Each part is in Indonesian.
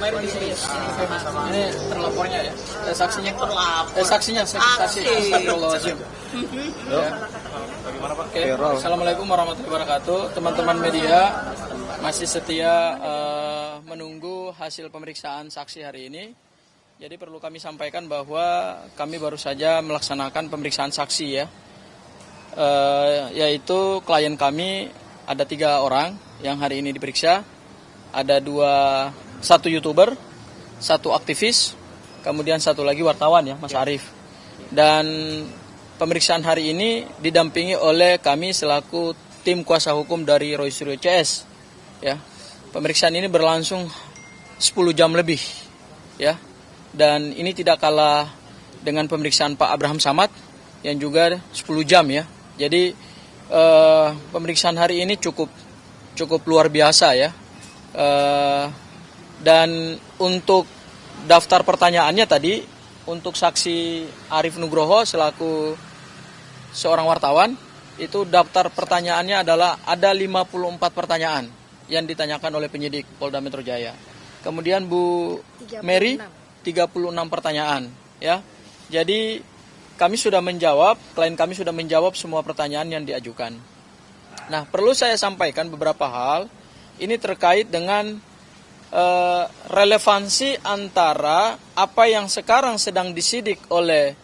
Mari di sini. Ini terlapornya ya. Saksinya saksinya saksi. Astagfirullahaladzim. Bagaimana Pak? Oke. Assalamualaikum warahmatullahi wabarakatuh. Teman-teman media masih setia menunggu hasil pemeriksaan saksi hari ini. Jadi perlu kami sampaikan bahwa kami baru saja melaksanakan pemeriksaan saksi ya. Yaitu klien kami ada 3 orang yang hari ini diperiksa. Ada satu YouTuber, 1 aktivis, kemudian 1 lagi wartawan ya, Mas Arief. Dan pemeriksaan hari ini didampingi oleh kami selaku tim kuasa hukum dari Roy Suryo CS. Ya, pemeriksaan ini berlangsung 10 jam lebih, ya. Dan ini tidak kalah dengan pemeriksaan Pak Abraham Samad yang juga 10 jam ya. Jadi pemeriksaan hari ini cukup luar biasa ya. Dan untuk daftar pertanyaannya tadi, untuk saksi Arief Nugroho selaku seorang wartawan, itu daftar pertanyaannya adalah ada 54 pertanyaan yang ditanyakan oleh penyidik Polda Metro Jaya. Kemudian Bu Mary 36 pertanyaan ya. Jadi kami sudah menjawab, klien kami sudah menjawab semua pertanyaan yang diajukan. Nah, perlu saya sampaikan beberapa hal. Ini terkait dengan relevansi antara apa yang sekarang sedang disidik oleh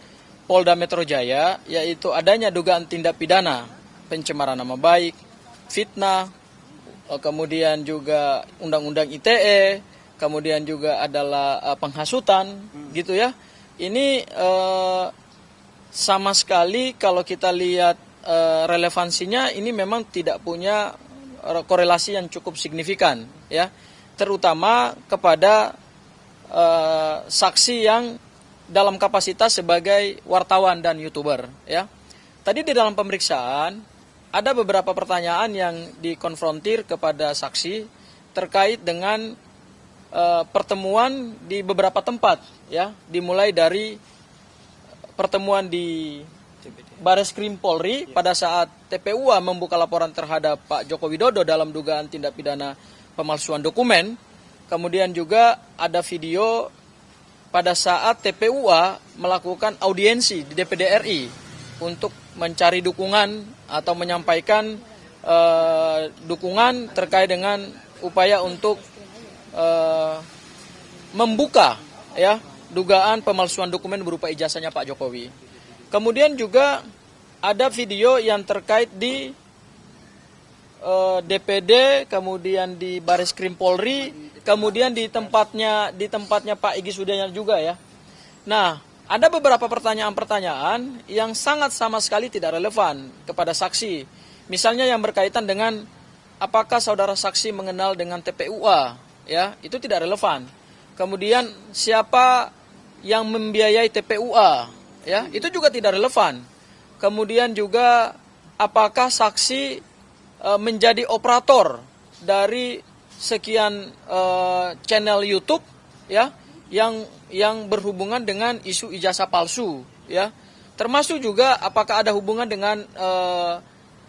Polda Metro Jaya, yaitu adanya dugaan tindak pidana pencemaran nama baik, fitnah, kemudian juga Undang-Undang ITE, kemudian juga adalah penghasutan, gitu ya. Ini sama sekali kalau kita lihat relevansinya ini memang tidak punya korelasi yang cukup signifikan ya, terutama kepada saksi yang dalam kapasitas sebagai wartawan dan YouTuber ya. Tadi di dalam pemeriksaan ada beberapa pertanyaan yang dikonfrontir kepada saksi terkait dengan pertemuan di beberapa tempat ya, dimulai dari pertemuan di Bareskrim Polri pada saat TPUA membuka laporan terhadap Pak Joko Widodo dalam dugaan tindak pidana pemalsuan dokumen. Kemudian juga ada video pada saat TPUA melakukan audiensi di DPD RI untuk mencari dukungan atau menyampaikan dukungan terkait dengan upaya untuk membuka ya dugaan pemalsuan dokumen berupa ijazahnya Pak Jokowi. Kemudian juga ada video yang terkait di DPD, kemudian di Bareskrim Polri, kemudian di tempatnya Pak Egy Sujana juga ya. Nah, ada beberapa pertanyaan-pertanyaan yang sangat sama sekali tidak relevan kepada saksi. Misalnya yang berkaitan dengan apakah saudara saksi mengenal dengan TPUA, ya, itu tidak relevan. Kemudian siapa yang membiayai TPUA? Ya, itu juga tidak relevan. Kemudian juga apakah saksi menjadi operator dari sekian channel YouTube ya yang berhubungan dengan isu ijazah palsu ya. Termasuk juga apakah ada hubungan dengan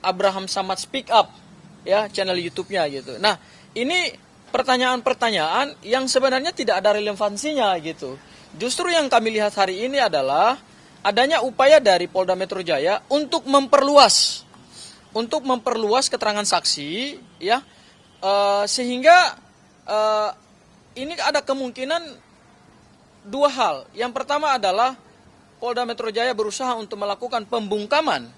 Abraham Samad Speak Up ya, channel YouTube-nya gitu. Nah, ini pertanyaan-pertanyaan yang sebenarnya tidak ada relevansinya gitu. Justru yang kami lihat hari ini adalah adanya upaya dari Polda Metro Jaya untuk memperluas keterangan saksi, ya, sehingga ini ada kemungkinan 2 hal. Yang pertama adalah Polda Metro Jaya berusaha untuk melakukan pembungkaman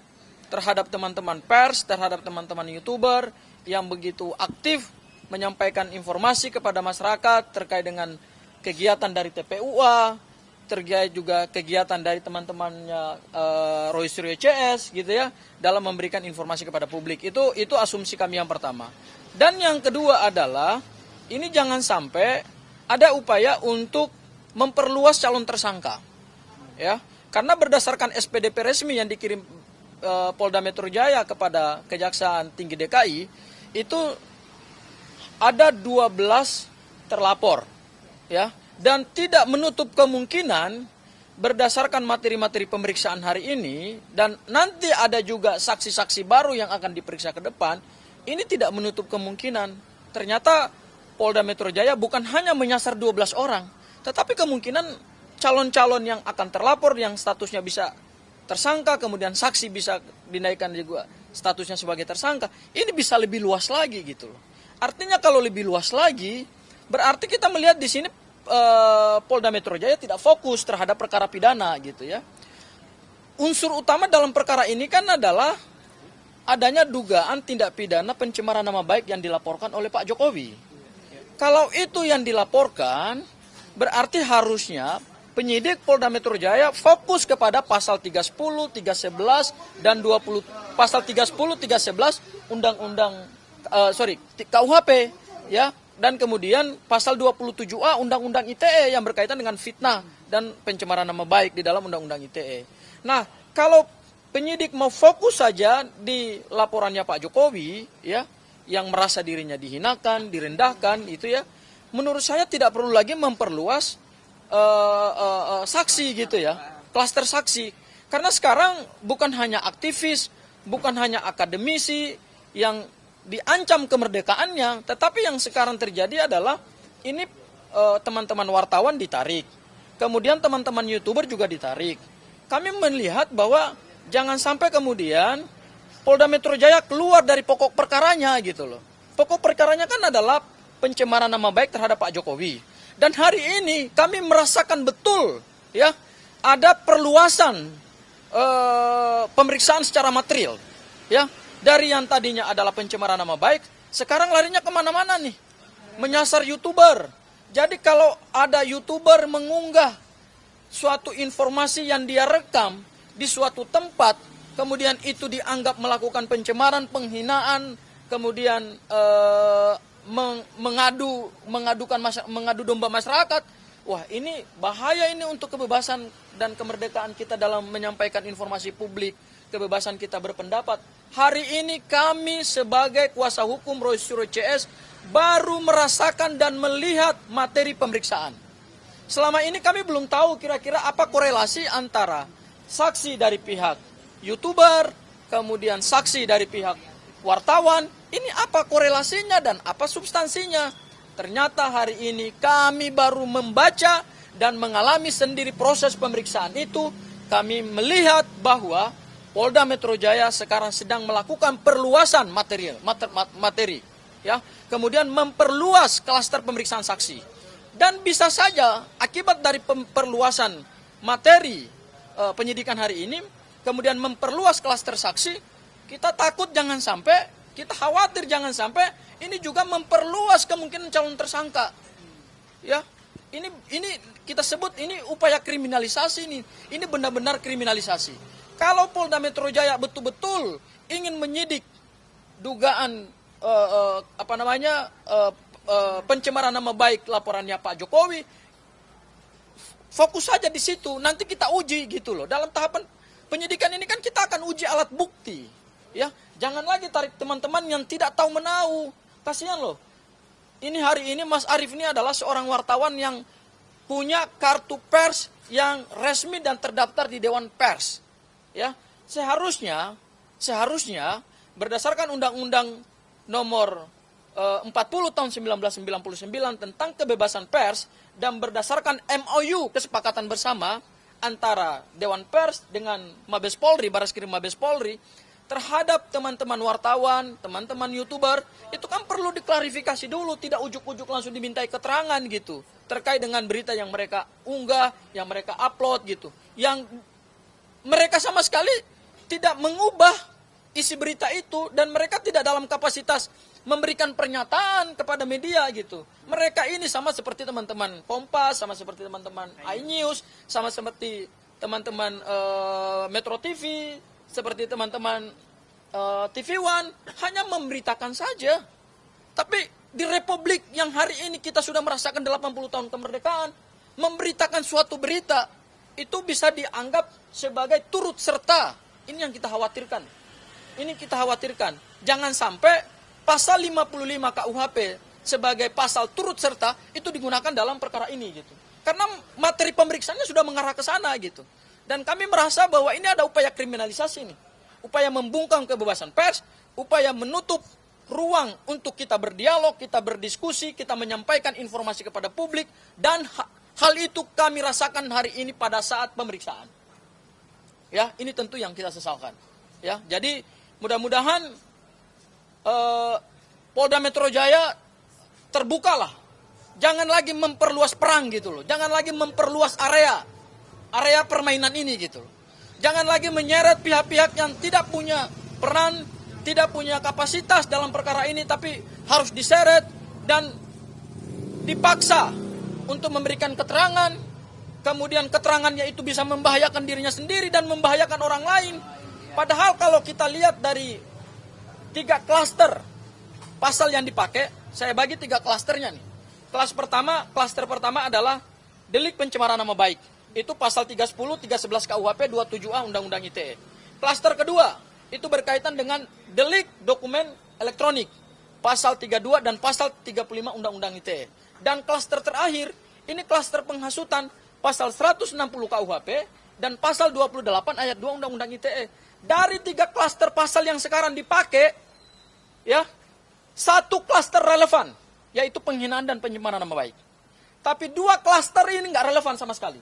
terhadap teman-teman pers, terhadap teman-teman YouTuber yang begitu aktif menyampaikan informasi kepada masyarakat terkait dengan kegiatan dari TPUA, terkait juga kegiatan dari teman-temannya Roy Suryo CS gitu ya, dalam memberikan informasi kepada publik. Itu asumsi kami yang pertama. Dan yang kedua adalah ini jangan sampai ada upaya untuk memperluas calon tersangka. Ya, karena berdasarkan SPDP resmi yang dikirim Polda Metro Jaya kepada Kejaksaan Tinggi DKI, itu ada 12 terlapor ya. Dan tidak menutup kemungkinan berdasarkan materi-materi pemeriksaan hari ini dan nanti ada juga saksi-saksi baru yang akan diperiksa ke depan, ini tidak menutup kemungkinan ternyata Polda Metro Jaya bukan hanya menyasar 12 orang, tetapi kemungkinan calon-calon yang akan terlapor yang statusnya bisa tersangka, kemudian saksi bisa dinaikkan juga statusnya sebagai tersangka, ini bisa lebih luas lagi gitu loh. Artinya kalau lebih luas lagi, berarti kita melihat di sini Polda Metro Jaya tidak fokus terhadap perkara pidana gitu ya. Unsur utama dalam perkara ini kan adalah adanya dugaan tindak pidana pencemaran nama baik yang dilaporkan oleh Pak Jokowi. Kalau itu yang dilaporkan, berarti harusnya penyidik Polda Metro Jaya fokus kepada pasal 310, 311 dan 20 pasal 310, 311 KUHP ya, dan kemudian pasal 27A Undang-Undang ITE yang berkaitan dengan fitnah dan pencemaran nama baik di dalam Undang-Undang ITE. Nah, kalau penyidik mau fokus saja di laporannya Pak Jokowi ya, yang merasa dirinya dihinakan, direndahkan itu ya, menurut saya tidak perlu lagi memperluas saksi gitu ya, klaster saksi. Karena sekarang bukan hanya aktivis, bukan hanya akademisi yang diancam kemerdekaannya, tetapi yang sekarang terjadi adalah ini teman-teman wartawan ditarik, kemudian teman-teman YouTuber juga ditarik. Kami melihat bahwa jangan sampai kemudian Polda Metro Jaya keluar dari pokok perkaranya gitu loh. Pokok perkaranya kan adalah pencemaran nama baik terhadap Pak Jokowi. Dan hari ini kami merasakan betul ya, ada perluasan pemeriksaan secara material ya. Dari yang tadinya adalah pencemaran nama baik, sekarang larinya kemana-mana nih, menyasar YouTuber. Jadi kalau ada YouTuber mengunggah suatu informasi yang dia rekam di suatu tempat, kemudian itu dianggap melakukan pencemaran, penghinaan, kemudian mengadu domba masyarakat. Wah, ini bahaya ini untuk kebebasan dan kemerdekaan kita dalam menyampaikan informasi publik, kebebasan kita berpendapat. Hari ini kami sebagai kuasa hukum Roy Suryo CS baru merasakan dan melihat materi pemeriksaan. Selama ini kami belum tahu kira-kira apa korelasi antara saksi dari pihak YouTuber, kemudian saksi dari pihak wartawan, ini apa korelasinya dan apa substansinya. Ternyata hari ini kami baru membaca dan mengalami sendiri proses pemeriksaan itu. Kami melihat bahwa Polda Metro Jaya sekarang sedang melakukan perluasan materi ya. Kemudian memperluas klaster pemeriksaan saksi. Dan bisa saja akibat dari perluasan materi penyidikan hari ini, kemudian memperluas klaster saksi, kita takut jangan sampai, kita khawatir jangan sampai ini juga memperluas kemungkinan calon tersangka. Ya. Ini kita sebut ini upaya kriminalisasi ini. Ini benar-benar kriminalisasi. Kalau Polda Metro Jaya betul-betul ingin menyidik dugaan pencemaran nama baik laporannya Pak Jokowi, fokus saja di situ. Nanti kita uji gitu loh. Dalam tahapan penyidikan ini kan kita akan uji alat bukti, ya. Jangan lagi tarik teman-teman yang tidak tahu menahu. Kasihan loh. Ini hari ini Mas Arief ini adalah seorang wartawan yang punya kartu pers yang resmi dan terdaftar di Dewan Pers. Ya, seharusnya berdasarkan Undang-Undang Nomor 40 tahun 1999 tentang kebebasan pers dan berdasarkan MOU kesepakatan bersama antara Dewan Pers dengan Mabes Polri, Bareskrim Mabes Polri terhadap teman-teman wartawan, teman-teman YouTuber, itu kan perlu diklarifikasi dulu, tidak ujuk-ujuk langsung dimintai keterangan gitu terkait dengan berita yang mereka unggah, yang mereka upload gitu. Yang mereka sama sekali tidak mengubah isi berita itu dan mereka tidak dalam kapasitas memberikan pernyataan kepada media gitu. Mereka ini sama seperti teman-teman Kompas, sama seperti teman-teman iNews, sama seperti teman-teman Metro TV, seperti teman-teman TV One, hanya memberitakan saja. Tapi di republik yang hari ini kita sudah merasakan 80 tahun kemerdekaan, memberitakan suatu berita itu bisa dianggap sebagai turut serta. Ini yang kita khawatirkan. Ini kita khawatirkan. Jangan sampai pasal 55 KUHP sebagai pasal turut serta itu digunakan dalam perkara ini gitu. Karena materi pemeriksaannya sudah mengarah ke sana gitu. Dan kami merasa bahwa ini ada upaya kriminalisasi nih. Upaya membungkam kebebasan pers, upaya menutup ruang untuk kita berdialog, kita berdiskusi, kita menyampaikan informasi kepada publik, dan hal itu kami rasakan hari ini pada saat pemeriksaan. Ya, ini tentu yang kita sesalkan. Ya, jadi mudah-mudahan Polda Metro Jaya terbukalah, jangan lagi memperluas perang gitu loh, jangan lagi memperluas area permainan ini gitu loh. Jangan lagi menyeret pihak-pihak yang tidak punya peran, tidak punya kapasitas dalam perkara ini, tapi harus diseret dan dipaksa untuk memberikan keterangan, kemudian keterangannya itu bisa membahayakan dirinya sendiri dan membahayakan orang lain. Padahal kalau kita lihat dari 3 klaster pasal yang dipakai, saya bagi 3 klasternya nih. Klaster pertama adalah delik pencemaran nama baik. Itu pasal 310, 311 KUHP, 27A Undang-Undang ITE. Klaster kedua, itu berkaitan dengan delik dokumen elektronik, pasal 32 dan pasal 35 Undang-Undang ITE. Dan klaster terakhir, ini klaster penghasutan, pasal 160 KUHP dan pasal 28 ayat 2 Undang-Undang ITE. Dari 3 klaster pasal yang sekarang dipakai, ya, 1 klaster relevan, yaitu penghinaan dan pencemaran nama baik. Tapi 2 klaster ini nggak relevan sama sekali.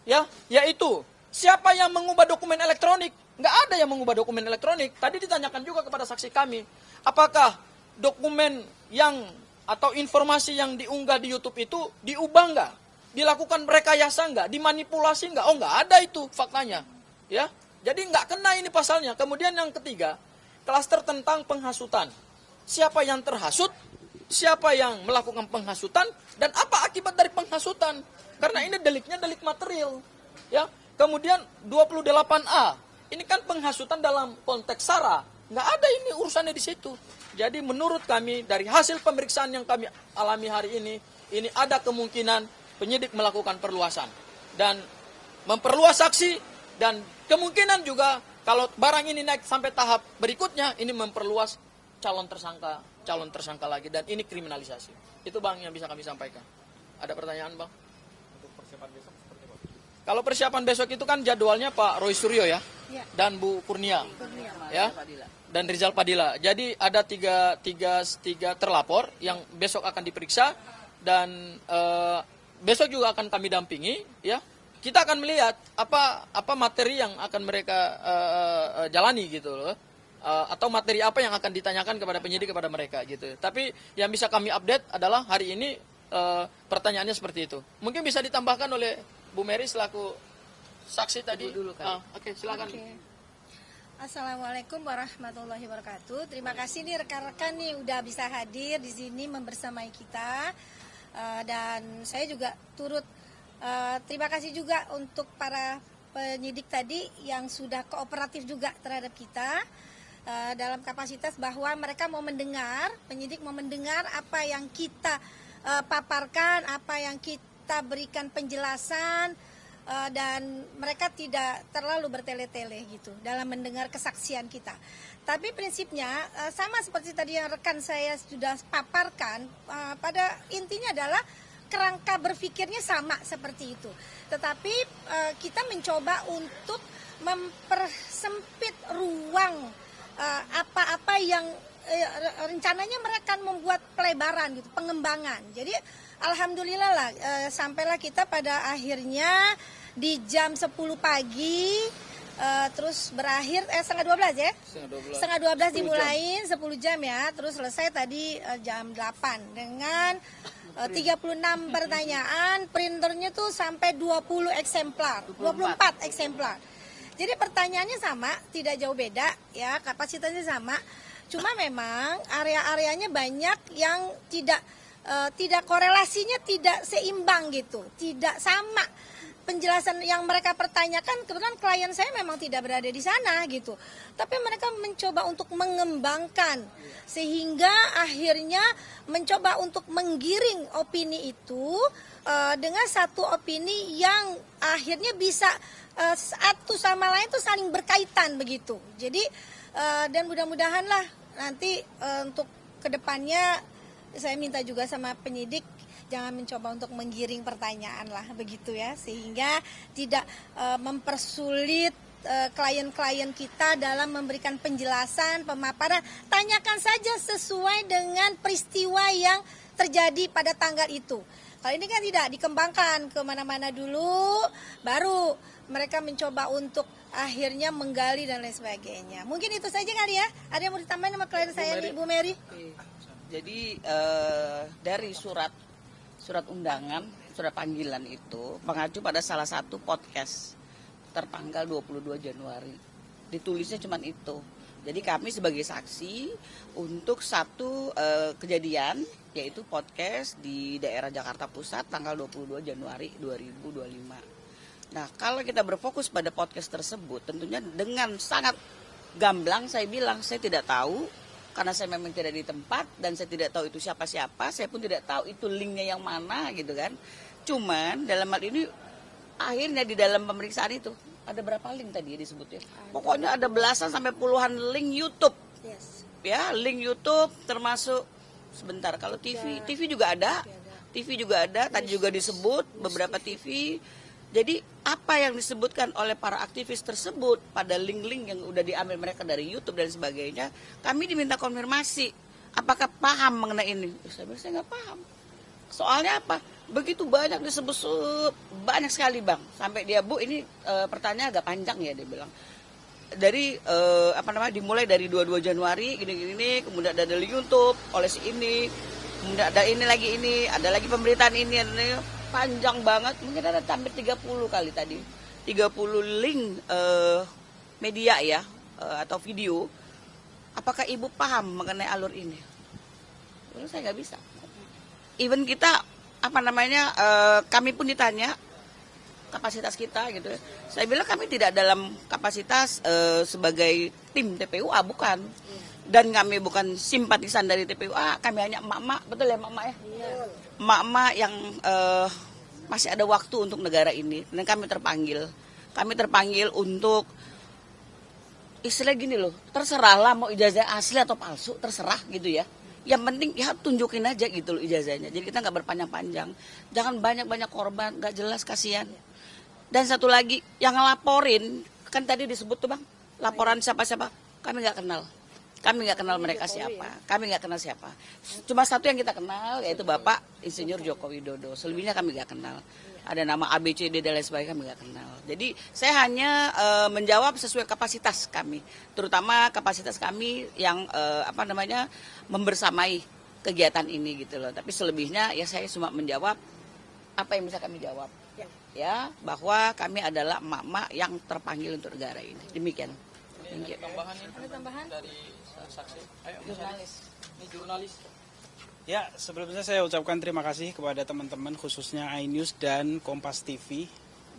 Ya, yaitu siapa yang mengubah dokumen elektronik? Nggak ada yang mengubah dokumen elektronik. Tadi ditanyakan juga kepada saksi kami, apakah dokumen yang atau informasi yang diunggah di YouTube itu diubah nggak? Dilakukan rekayasa nggak? Dimanipulasi nggak? Oh, nggak ada itu faktanya. Ya, jadi nggak kena ini pasalnya. Kemudian yang ketiga, klaster tentang penghasutan. Siapa yang terhasut? Siapa yang melakukan penghasutan? Dan apa akibat dari penghasutan? Karena ini deliknya delik material. Ya, kemudian 28A. Ini kan penghasutan dalam konteks SARA. Nggak ada ini urusannya di situ. Jadi menurut kami, dari hasil pemeriksaan yang kami alami hari ini ada kemungkinan penyidik melakukan perluasan. Dan memperluas saksi, dan kemungkinan juga kalau barang ini naik sampai tahap berikutnya, ini memperluas calon tersangka lagi. Dan ini kriminalisasi. Itu Bang yang bisa kami sampaikan. Ada pertanyaan Bang? Untuk persiapan besok seperti apa? Kalau persiapan besok itu kan jadwalnya Pak Roy Suryo ya, dan Bu Kurnia, ya, dan Rizal Padilla. Jadi ada tiga terlapor yang besok akan diperiksa, dan besok juga akan kami dampingi. Ya, kita akan melihat apa materi yang akan mereka jalani gitu loh, atau materi apa yang akan ditanyakan kepada penyidik kepada mereka gitu. Tapi yang bisa kami update adalah hari ini pertanyaannya seperti itu. Mungkin bisa ditambahkan oleh Bu Mary selaku saksi tadi. Oke, silakan. Assalamualaikum warahmatullahi wabarakatuh. Terima kasih nih rekan-rekan nih udah bisa hadir di sini membersamai kita. Dan saya juga turut terima kasih juga untuk para penyidik tadi yang sudah kooperatif juga terhadap kita dalam kapasitas bahwa mereka mau mendengar, penyidik mau mendengar apa yang kita paparkan, apa yang kita berikan penjelasan, dan mereka tidak terlalu bertele-tele gitu dalam mendengar kesaksian kita. Tapi prinsipnya sama seperti tadi yang rekan saya sudah paparkan, pada intinya adalah kerangka berpikirnya sama seperti itu. Tetapi kita mencoba untuk mempersempit ruang apa-apa yang rencananya mereka akan membuat pelebaran gitu, pengembangan. Jadi alhamdulillah lah sampailah kita pada akhirnya di jam 10 pagi terus berakhir setengah 12 ya. Setengah 12 dimulain 10 jam ya, terus selesai tadi jam 8 dengan 36 pertanyaan, printernya tuh sampai 20 eksemplar, 24 eksemplar. Jadi pertanyaannya sama, tidak jauh beda ya, kapasitasnya sama. Cuma memang area-areanya banyak yang tidak korelasinya tidak seimbang gitu, tidak sama. Penjelasan yang mereka pertanyakan, kebetulan klien saya memang tidak berada di sana gitu. Tapi mereka mencoba untuk mengembangkan sehingga akhirnya mencoba untuk menggiring opini itu dengan satu opini yang akhirnya bisa satu sama lain itu saling berkaitan begitu. Jadi dan mudah-mudahan lah nanti untuk kedepannya saya minta juga sama penyidik jangan mencoba untuk menggiring pertanyaan lah begitu ya, sehingga tidak mempersulit klien-klien kita dalam memberikan penjelasan, pemaparan. Tanyakan saja sesuai dengan peristiwa yang terjadi pada tanggal itu. Kalau ini kan tidak dikembangkan kemana-mana dulu, baru mereka mencoba untuk akhirnya menggali dan lain sebagainya. Mungkin itu saja kali ya. Ada yang mau ditambahin sama klien saya nih, Bu Mary? Oke. Jadi dari surat undangan, surat panggilan itu mengacu pada salah satu podcast tertanggal 22 Januari. Ditulisnya cuma itu. Jadi kami sebagai saksi untuk satu kejadian, yaitu podcast di daerah Jakarta Pusat tanggal 22 Januari 2025. Nah, kalau kita berfokus pada podcast tersebut, tentunya dengan sangat gamblang saya bilang, saya tidak tahu, karena saya memang tidak di tempat, dan saya tidak tahu itu siapa-siapa, saya pun tidak tahu itu linknya yang mana gitu kan. Cuman dalam hal ini, akhirnya di dalam pemeriksaan itu, ada berapa link tadi disebutnya? Pokoknya ada belasan sampai puluhan link YouTube. Yes. Ya, link YouTube termasuk sebentar kalau TV juga ada. TV juga ada, tadi juga disebut beberapa TV. Jadi apa yang disebutkan oleh para aktivis tersebut pada link-link yang udah diambil mereka dari YouTube dan sebagainya, kami diminta konfirmasi apakah paham mengenai ini. Saya bilang saya nggak paham. Soalnya apa? Begitu banyak disebut, banyak sekali bang. Sampai dia, Bu, ini pertanyaan agak panjang ya, dia bilang. Dari dimulai dari 22 Januari gini-gini, kemudian ada di YouTube oleh si ini, kemudian ada ini lagi, ada lagi pemberitaan ini, panjang banget, mungkin ada hampir 30 kali tadi, 30 link media ya, atau video. Apakah ibu paham mengenai alur ini? Saya nggak bisa. Even kita kami pun ditanya kapasitas kita gitu. Saya bilang kami tidak dalam kapasitas sebagai tim TPUA, bukan. Dan kami bukan simpatisan dari TPUA, kami hanya emak-emak, betul ya emak-emak ya? Emak-emak yang masih ada waktu untuk negara ini. Dan kami terpanggil untuk istilah gini loh, terserahlah mau ijazah asli atau palsu, terserah gitu ya. Yang penting ya tunjukin aja gitu loh ijazahnya. Jadi kita nggak berpanjang-panjang. Jangan banyak-banyak korban, nggak jelas, kasihan. Dan satu lagi, yang ngelaporin, kan tadi disebut tuh bang, laporan siapa-siapa, kami nggak kenal. Kami nggak kenal mereka siapa, kami nggak kenal siapa. Cuma satu yang kita kenal, yaitu Bapak Insinyur Joko Widodo. Selebihnya kami nggak kenal. Ada nama ABCD dan lain sebagainya, kami nggak kenal. Jadi saya hanya menjawab sesuai kapasitas kami, terutama kapasitas kami yang membersamai kegiatan ini gitu loh. Tapi selebihnya ya saya cuma menjawab apa yang bisa kami jawab. Ya, bahwa kami adalah emak-emak yang terpanggil untuk negara ini. Demikian. Ada tambahan ini? Ada tambahan? Dari saksi? Ayo, Jurnalis. Ini jurnalis. Ya, sebelumnya saya ucapkan terima kasih kepada teman-teman khususnya iNews dan Kompas TV.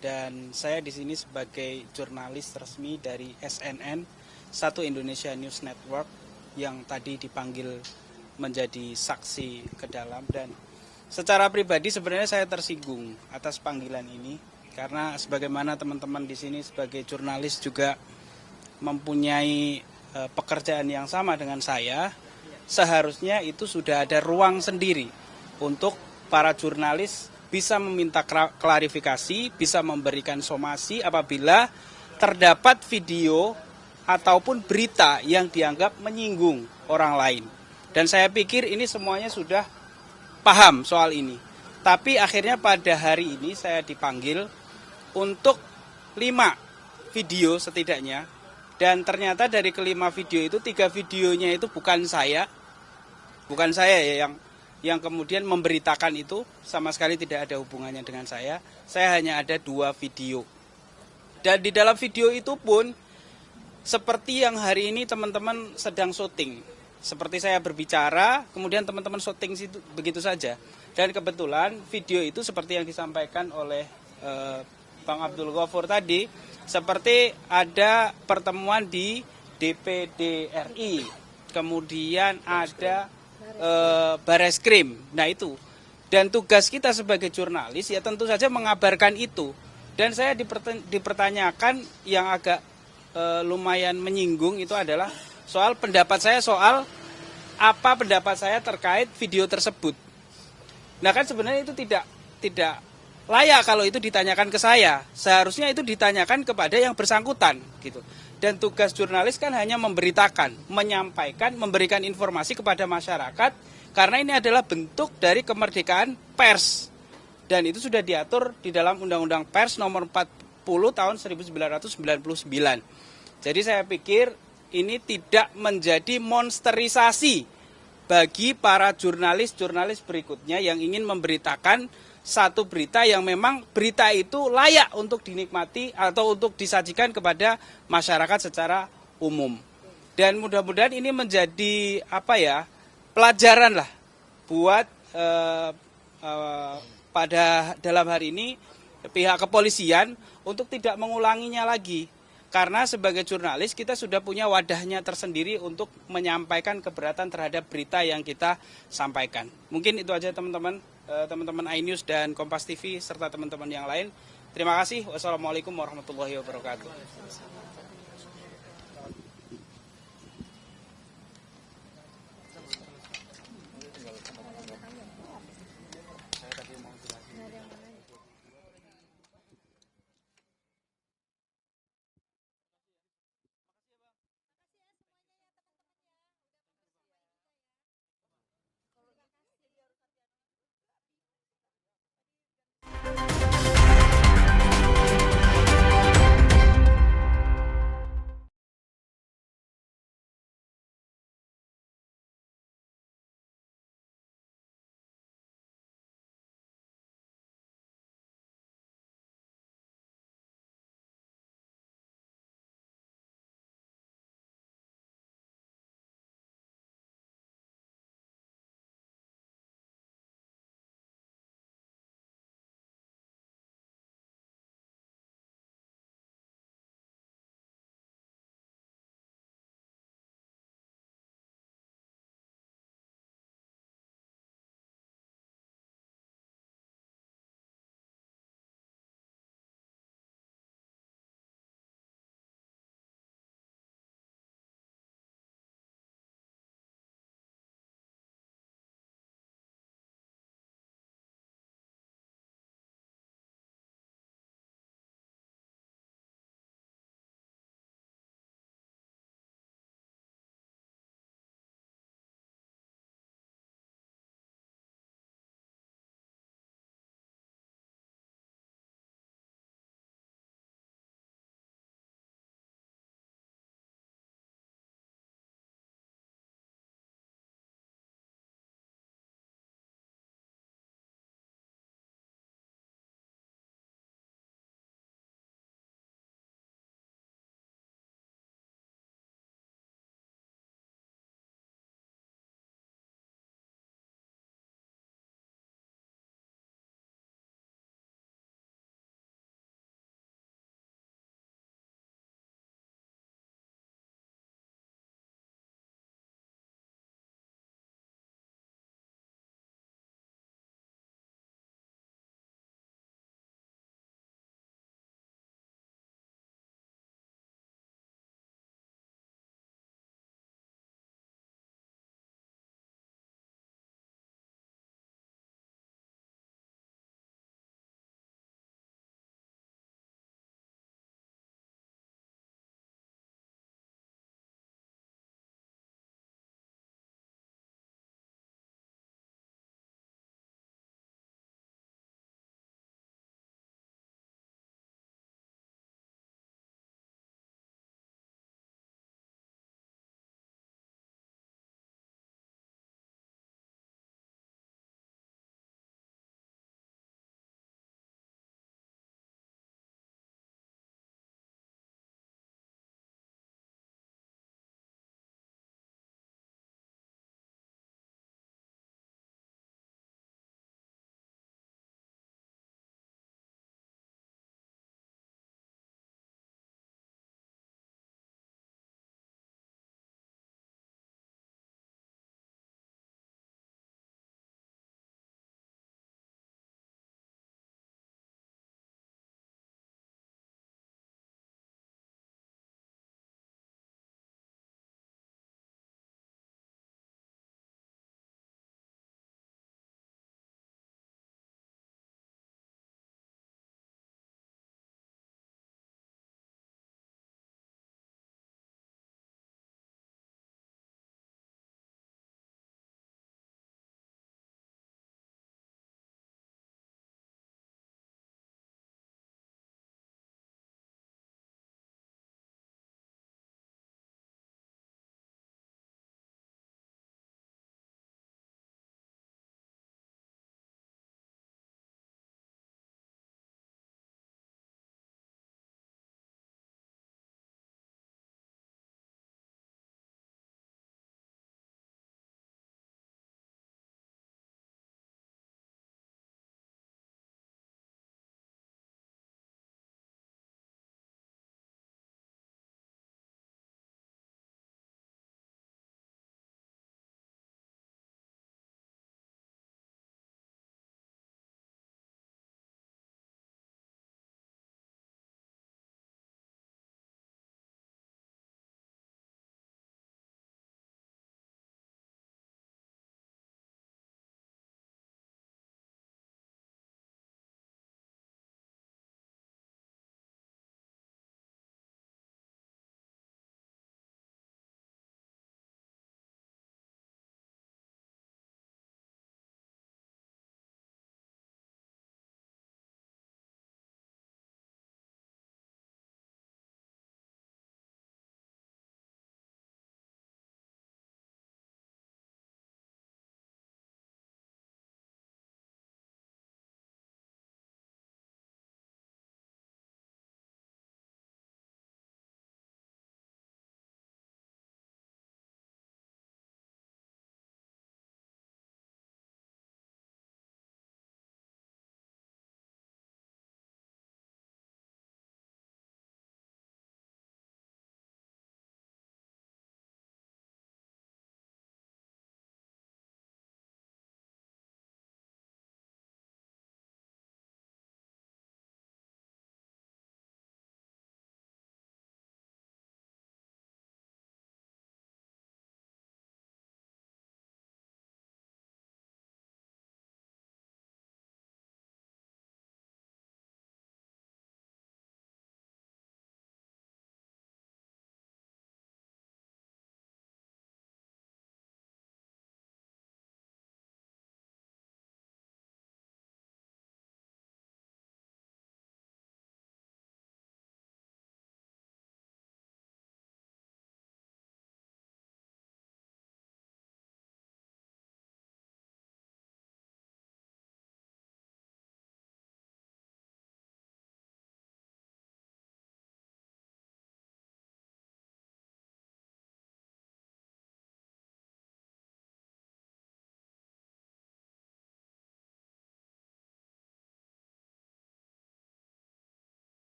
Dan saya di sini sebagai jurnalis resmi dari SNN, Satu Indonesia News Network, yang tadi dipanggil menjadi saksi ke dalam. Dan secara pribadi sebenarnya saya tersinggung atas panggilan ini, karena sebagaimana teman-teman di sini sebagai jurnalis juga mempunyai pekerjaan yang sama dengan saya, seharusnya itu sudah ada ruang sendiri untuk para jurnalis bisa meminta klarifikasi, bisa memberikan somasi apabila terdapat video ataupun berita yang dianggap menyinggung orang lain. Dan saya pikir ini semuanya sudah paham soal ini. Tapi akhirnya pada hari ini saya dipanggil untuk 5 video setidaknya. Dan ternyata dari kelima video itu, 3 videonya itu bukan saya ya yang kemudian memberitakan itu, sama sekali tidak ada hubungannya dengan saya. Saya hanya ada 2 video. Dan di dalam video itu pun seperti yang hari ini teman-teman sedang syuting. Seperti saya berbicara, kemudian teman-teman syuting situ begitu saja. Dan kebetulan video itu seperti yang disampaikan oleh Bang Abdul Ghafur tadi, seperti ada pertemuan di DPD RI, kemudian ada Bareskrim. Nah itu. Dan tugas kita sebagai jurnalis ya tentu saja mengabarkan itu. Dan saya dipertanyakan yang agak lumayan menyinggung itu adalah soal pendapat saya, soal apa pendapat saya terkait video tersebut. Nah kan sebenarnya itu tidak layak kalau itu ditanyakan ke saya. Seharusnya itu ditanyakan kepada yang bersangkutan gitu. Dan tugas jurnalis kan hanya memberitakan, menyampaikan, memberikan informasi kepada masyarakat karena ini adalah bentuk dari kemerdekaan pers. Dan itu sudah diatur di dalam Undang-Undang Pers nomor 40 tahun 1999. Jadi saya pikir ini tidak menjadi monsterisasi bagi para jurnalis-jurnalis berikutnya yang ingin memberitakan satu berita yang memang berita itu layak untuk dinikmati atau untuk disajikan kepada masyarakat secara umum. Dan mudah-mudahan ini menjadi pelajaran lah buat pada dalam hari ini pihak kepolisian untuk tidak mengulanginya lagi. Karena sebagai jurnalis kita sudah punya wadahnya tersendiri untuk menyampaikan keberatan terhadap berita yang kita sampaikan. Mungkin itu aja teman-teman iNews dan Kompas TV serta teman-teman yang lain. Terima kasih. Wassalamualaikum warahmatullahi wabarakatuh.